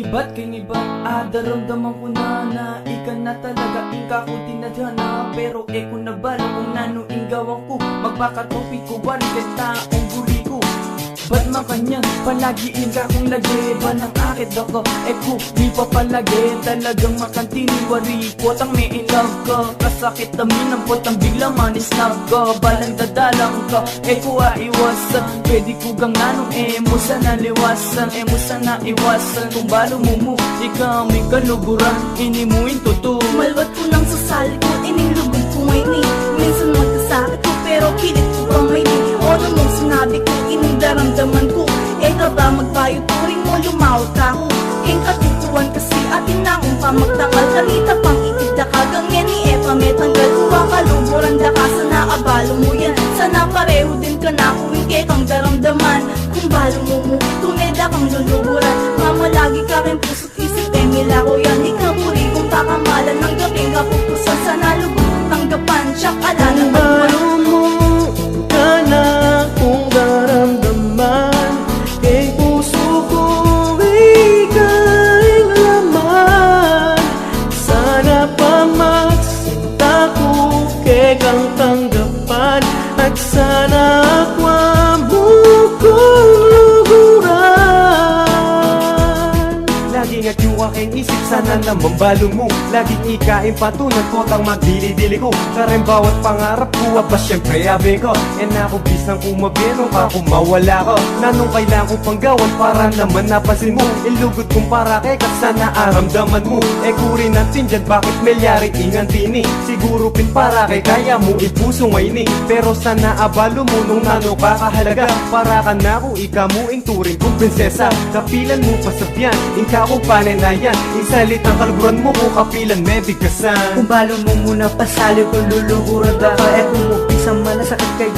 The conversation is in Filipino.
Ba't kiniba? Daramdaman ko na ika na talaga ika ko tinadhana. Pero kung nabalo kung nano inggawan ko, magpakatopi ko wari taong guri ko. Ba't makanya palagi ika kong nagiba ng akit ako? Ko di pa palagi talagang makantini wari ko. Tang may love ka kasakit namin ang potang bigla manisnab ka. Balang dadalang ka ko aiwasan. Pwede ko gang nanong mo sana liwasan. Mo sana iwasan. Kung balo mo ikaw may kaluguran. Inimuin totoo Malwat ko nang sasali ko inilugod ko ngayon Minsan magkasakit ko pero pilit ko pa may di. O ano mong sinabi ko daramdaman ko ba magbayo turing mo lumawag ka ko. King katutuan kasi atin na kung pa magtakal. Kanita pang itida ka ganyan ni Epa may tanggal. Uwa kaluburan da ka sana abalo mo yan. Sana pareho din ka na kung hindi kang daramdaman. Kung balo mo tumeda kang luluburan. Mama lagi ka rin puso't isip mila ko yan. Ikaw puri kung pakamalan ng gabing kapupusan. Sana lubog tanggapan siya kala ng balo mo ka na kung daramdaman. Kay puso ko ikaing laman. Sana pa magsinta ko kay kang tanggapan. At sana akwa mo kong luguran. Laging at yung aking isip sana naman balo mo. Laging ikain patunad ko tang magdili-dili ko. Karin bawat pangarap ko aba syempre abe ko. Ako bisang kumabino ka kung mawala ko. Nanong kailangan ko pang gawan para naman napansin mo. Ilugod kong para kay kat sana aramdaman mo. Kuri natin dyan bakit melyari ingantini. Siguro pin para kay kaya mo ipuso ngayon pero sana abalo mo nung nano kakahalaga. Para ka na kung ika mo ing turing kong prinsesa. Kapilan mo pasabyan, ingka ko pananayan. Insalitang kalburan mo kung kapilan may bigkasan. Kung balo mo muna pasali kung luluguran ka. Kung upisang manasakit kay